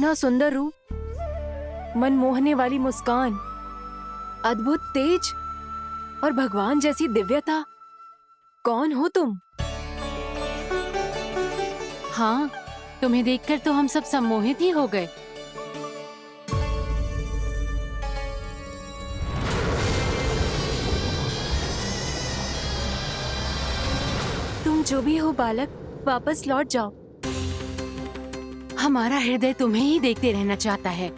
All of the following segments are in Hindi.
इतना सुंदर रूप, मनमोहने वाली मुस्कान, अद्भुत तेज और भगवान जैसी दिव्यता। कौन हो तुम? हाँ, तुम्हें देखकर तो हम सब सम्मोहित ही हो गए। तुम जो भी हो बालक, वापस लौट जाओ। हमारा हृदय तुम्हें ही देखते रहना चाहता है,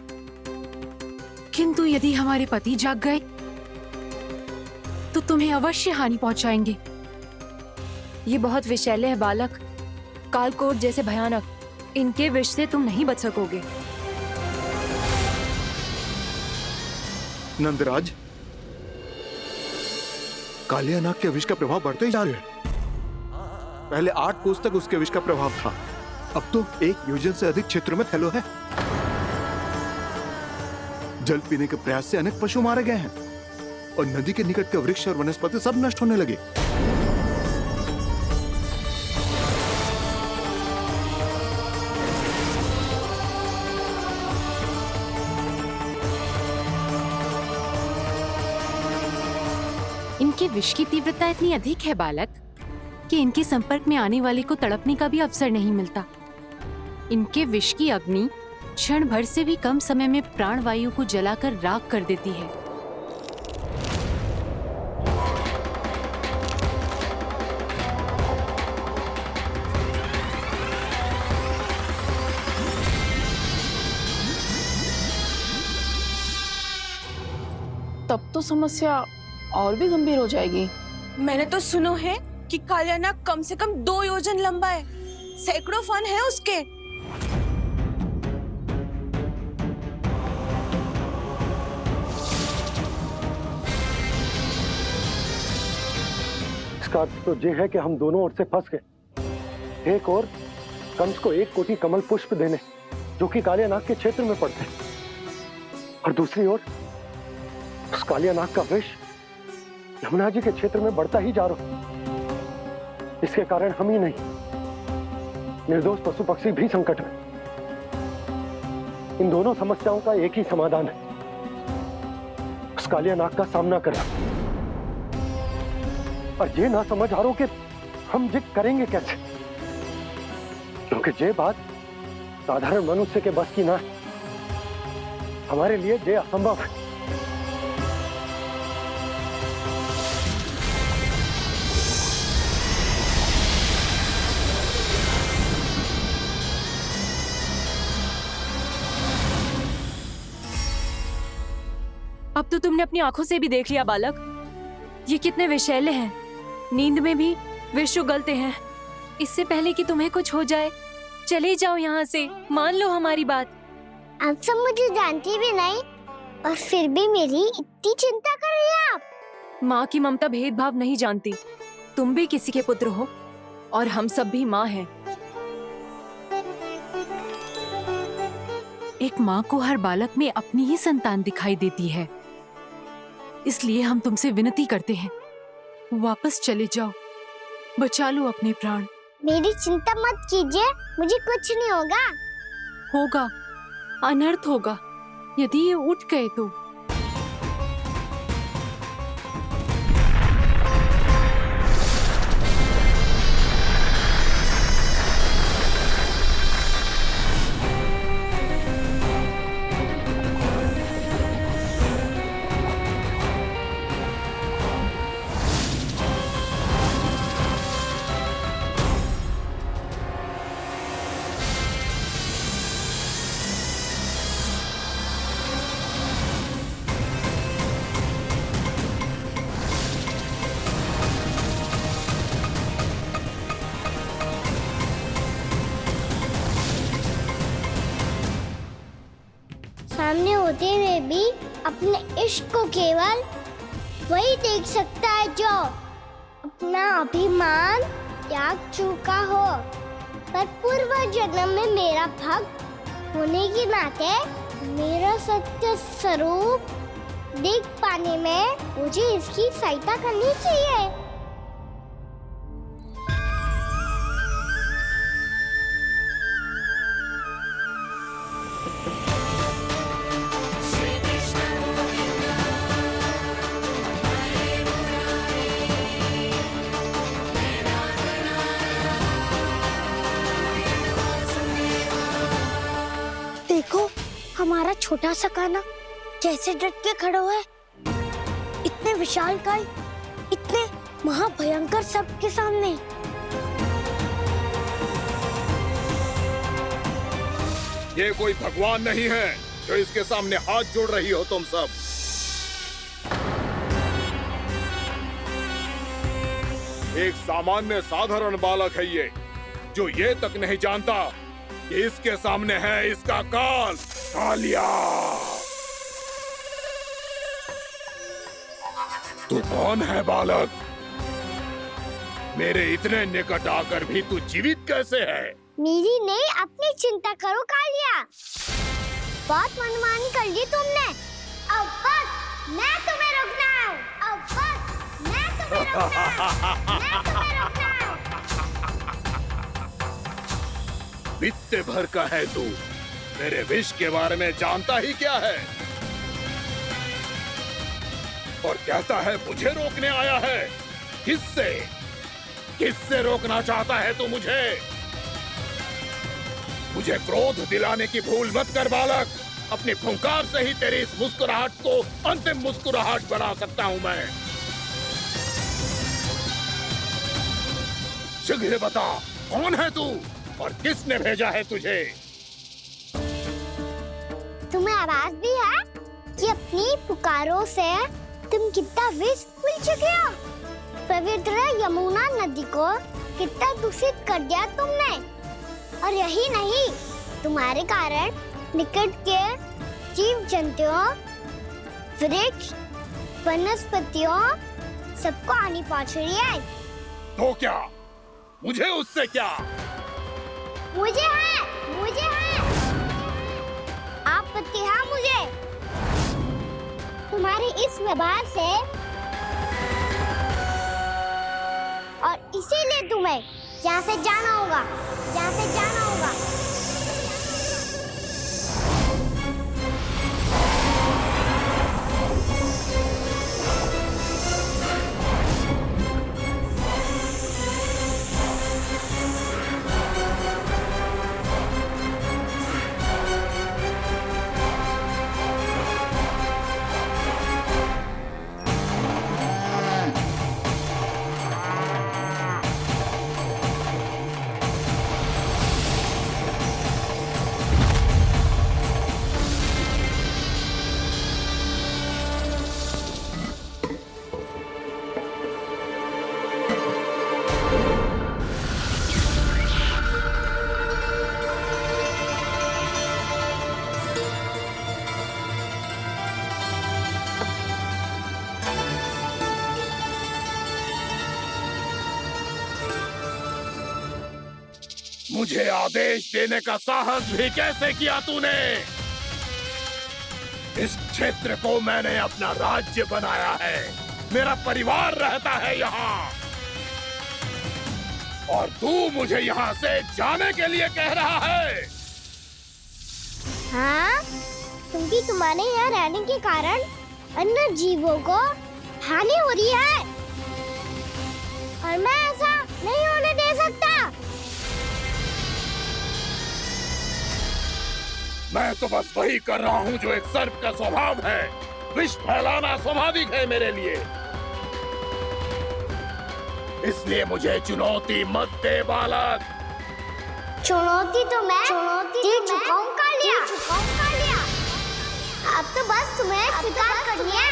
किंतु यदि हमारे पति जाग गए तो तुम्हें अवश्य हानि पहुंचाएंगे। ये बहुत विषैले है बालक, कालकोट जैसे भयानक। इनके विष से तुम नहीं बच सकोगे। नंदराज, कालिया नाग के विष का प्रभाव बढ़ते ही जा रहा है। पहले 8 कोस तक उसके विष का प्रभाव था, अब तो 1 योजन से अधिक क्षेत्रों में फैलो है। जल पीने के प्रयास से अनेक पशु मारे गए हैं और नदी के निकट के वृक्ष और वनस्पति सब नष्ट होने लगे। इनके विष की तीव्रता इतनी अधिक है बालक कि इनके संपर्क में आने वाले को तड़पने का भी अवसर नहीं मिलता। इनके विष की अग्नि क्षण भर से भी कम समय में प्राणवायु को जलाकर राख कर देती है। तब तो समस्या और भी गंभीर हो जाएगी। मैंने तो सुनो है कि कालिया नाग कम से कम 2 योजन लंबा है, सैकड़ों फन है उसके। इसका अर्थ तो ये है कि हम दोनों ओर से फंस गए। एक और कंस को 1 कोटि कमल पुष्प देने जो कि कालिया नाग के क्षेत्र में पड़ते हैं, और दूसरी ओर उस कालिया नाग का विष यमुना जी के क्षेत्र में बढ़ता ही जा रहा। इसके कारण हम ही नहीं, निर्दोष पशु पक्षी भी संकट में। इन दोनों समस्याओं का एक ही समाधान है, उस कालिया नाग का सामना करना। और ये ना समझ आ रहा कि हम ये करेंगे कैसे, क्योंकि ये बात साधारण मनुष्य के बस की ना है। हमारे लिए ये असंभव है। अब तो तुमने अपनी आंखों से भी देख लिया बालक, ये कितने विषैले हैं। नींद में भी विष उगलते हैं। इससे पहले कि तुम्हें कुछ हो जाए, चले जाओ यहाँ से, मान लो हमारी बात। आप सब मुझे जानती भी नहीं और फिर भी मेरी इतनी चिंता कर रही हैं आप। माँ की ममता भेदभाव नहीं जानती। तुम भी किसी के पुत्र हो और हम सब भी माँ हैं। एक माँ को हर बालक में अपनी ही संतान दिखाई देती है, इसलिए हम तुमसे विनती करते हैं, वापस चले जाओ, बचा लो अपने प्राण। मेरी चिंता मत कीजिए, मुझे कुछ नहीं होगा। होगा, अनर्थ होगा यदि ये उठ गए तो। सामने होते हुए भी अपने इश्क को केवल वही देख सकता है जो अपना अभिमान त्याग चुका हो। पर पूर्व जन्म में मेरा भक्त होने के नाते मेरा सत्य स्वरूप देख पाने में मुझे इसकी सहायता करनी चाहिए। देखो हमारा छोटा सा कान्हा कैसे डट के खड़ा हुआ है, इतने विशालकाय, इतने महाभयंकर सबके सामने। ये कोई भगवान नहीं है जो इसके सामने हाथ जोड़ रही हो तुम सब। एक सामान्य साधारण बालक है ये, जो ये तक नहीं जानता कि इसके सामने है इसका काल, कालिया। तू कौन है बालक? मेरे इतने निकट आकर भी तू जीवित कैसे है? मेरी नहीं, अपनी चिंता करो कालिया। बहुत मनमानी कर ली तुमने। अब बस मैं तुम्हें रोकना हूँ। अब बस मैं तुम्हें रोकना हूँ। मैं तुम्हें रोकना हूँ। बित्ते भर का है तू, मेरे विष के बारे में जानता ही क्या है? और कहता है मुझे रोकने आया है। किससे? किससे रोकना चाहता है तू मुझे? मुझे क्रोध दिलाने की भूल मत कर बालक। अपनी फुंकार से ही तेरी इस मुस्कुराहट को अंतिम मुस्कुराहट बना सकता हूं मैं। शीघ्र बता, कौन है तू और किसने भेजा है तुझे? तुम्हें आवाज भी है कि अपनी पुकारों से तुम कितना विष भूल चुके हो। पवित्र यमुना नदी को कितना दूषित कर दिया तुमने। और यही नहीं, तुम्हारे कारण निकट के जीव जंतुओं, वृक्ष, वनस्पतियों सबको हानि पहुंच रही है। तो क्या? मुझे उससे क्या? मुझे है आपत्ति है मुझे तुम्हारे इस व्यवहार से, और इसीलिए तुम्हें यहाँ से जाना होगा। यहाँ से जाना होगा। मुझे आदेश देने का साहस भी कैसे किया तूने? इस क्षेत्र को मैंने अपना राज्य बनाया है। मेरा परिवार रहता है यहाँ, और तू मुझे यहाँ से जाने के लिए कह रहा है? हाँ, क्योंकि तुम्हारे यहाँ रहने के कारण अन्य जीवों को हानि हो रही है, और मैं ऐसा नहीं होने दे सकता। मैं तो बस वही कर रहा हूँ जो एक सर्प का स्वभाव है। विष फैलाना स्वाभाविक है मेरे लिए। इसलिए मुझे चुनौती मत दे बालक। चुनौती तो मैं दे चुका हूँ कालिया। अब तो बस तुम्हें स्वीकार करनी है।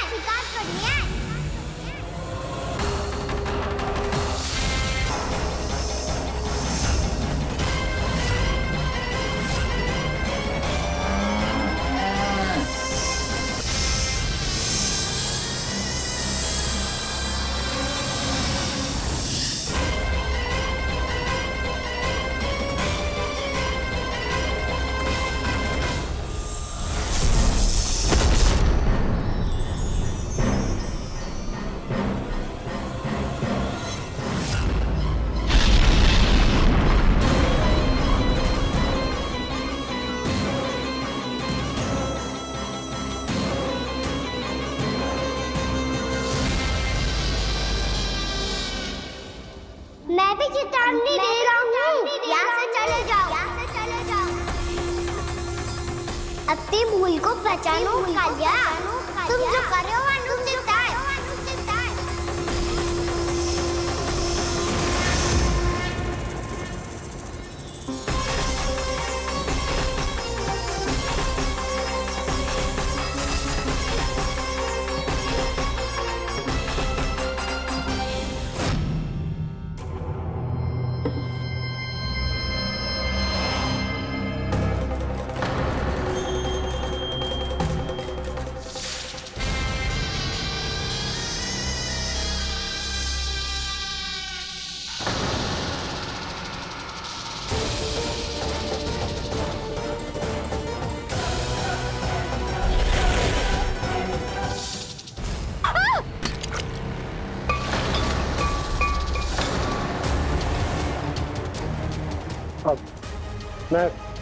अपनी भूल को पहचानो कालिया। तुम जो कर रहे हो वो अनुचित है।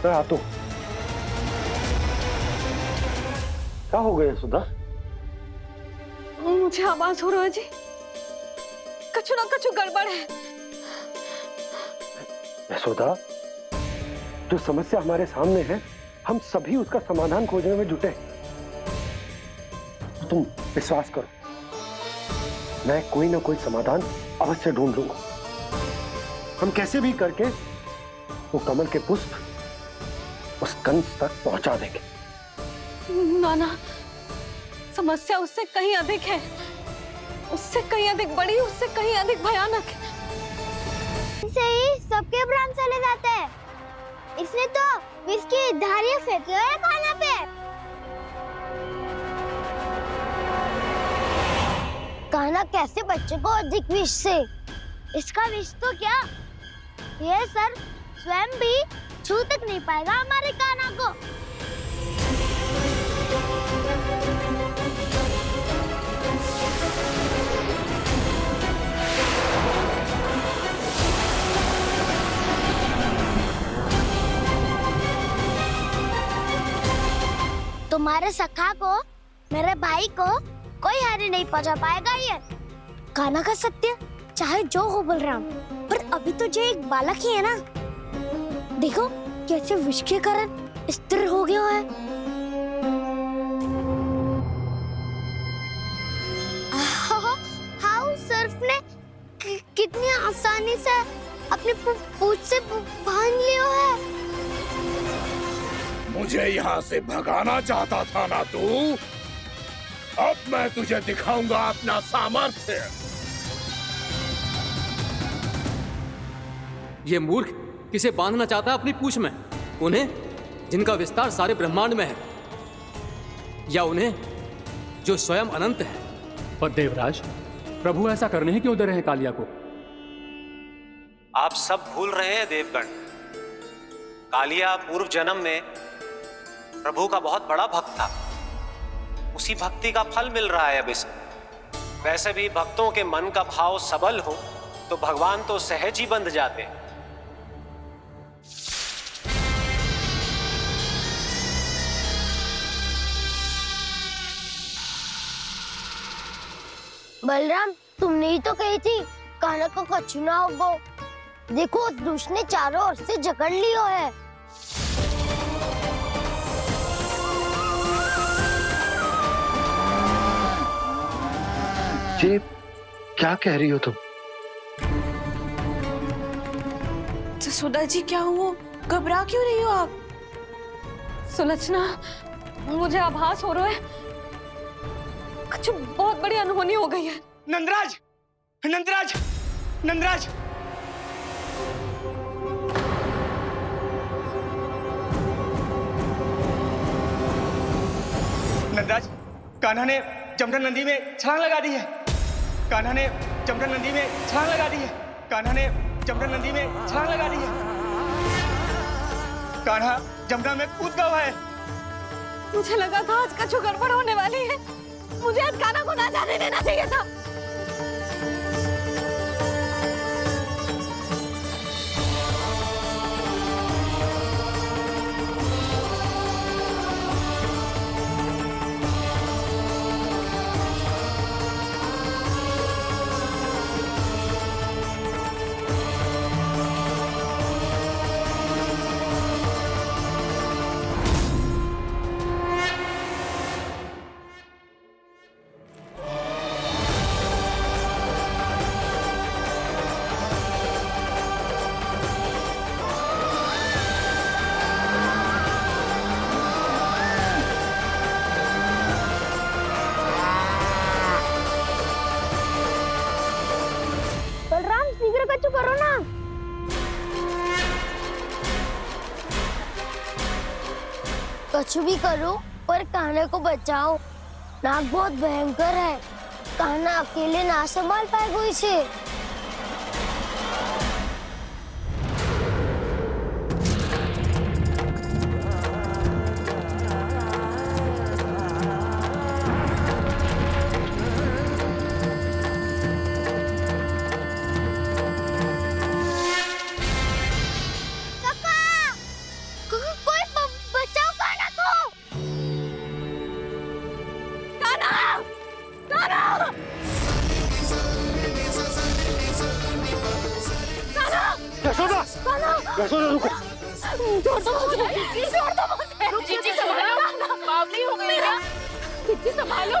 मैं आता हूँ। क्या हो गया सुधा? मुझे आवाज हो रहा है जी, कछु ना कछु गड़बड़ है। यशोदा, जो समस्या हमारे सामने है, हम सभी उसका समाधान खोजने में जुटे। तुम विश्वास करो, मैं कोई ना कोई समाधान अवश्य ढूंढ लूंगा। हम कैसे भी करके वो कमल के पुष्प उस कंस तक पहुंचा देंगे। नाना, समस्या उससे कहीं अधिक है, उससे कहीं अधिक बड़ी, उससे कहीं अधिक भयानक है। इसे ही सबके प्राण चले जाते हैं। इसने तो विष की धारियां फेंकी है खाना पे। कान्हा कैसे बच्चे को अधिक विष से? इसका विष तो क्या, ये सर स्वयं भी छू तक नहीं पाएगा हमारे कान्हा को। तुम्हारे सखा को, मेरे भाई को कोई हानि नहीं पहुंचा पाएगा। ये कान्हा का सत्य चाहे जो हो बलराम, पर अभी तो जो एक बालक ही है ना। देखो कैसे विष के कारण स्थिर हो गया है। हाउ सर्फ ने कितनी आसानी से अपनी पूंछ से बांध लिया है। मुझे यहाँ से भगाना चाहता था ना तू? अब मैं तुझे दिखाऊंगा अपना सामर्थ्य। ये मूर्ख किसे बांधना चाहता है अपनी पूंछ में? उन्हें जिनका विस्तार सारे ब्रह्मांड में है, या उन्हें जो स्वयं अनंत है? पर देवराज, प्रभु ऐसा करने ही क्यों दे रहे हैं कालिया को? आप सब भूल रहे हैं देवगण। कालिया पूर्व जन्म में प्रभु का बहुत बड़ा भक्त था। उसी भक्ति का फल मिल रहा है अब इसे। वैसे भी भक्तों के मन का भाव सबल हो तो भगवान तो सहज ही बंध जाते हैं। बलराम, तुमने ही तो कही थी कान्हा को कछु ना होगो। देखो दुष्ट ने चारों ओर से जकड़ लियो है। ये क्या कह रही हो तुम? सुधा जी, क्या हुआ? घबरा क्यों रही हो आप? सुलक्षणा, मुझे आभास हो रहा है कुछ बहुत बड़ी अनहोनी हो गई है। नंदराज, नंदराज, नंदराज! नंदराज, कान्हा ने जमदग्नि नदी में छलांग लगा दी है। कान्हा ने जमदग्नि नदी में छलांग लगा दी है। कान्हा ने जमदग्नि नदी में छलांग लगा दी है। कान्हा जमुना में कूद गया है। मुझे लगा था आज कछु गड़बड़ होने वाली है। मुझे आज कान्हा को ना जाने देना चाहिए था। कुछ भी करो पर कान्हा को बचाओ। नाग बहुत भयंकर है, कान्हा अकेले ना संभाल पाएगा इसे। यशोदा, यशोदा रुको। बावली हो गई क्या? संभालो।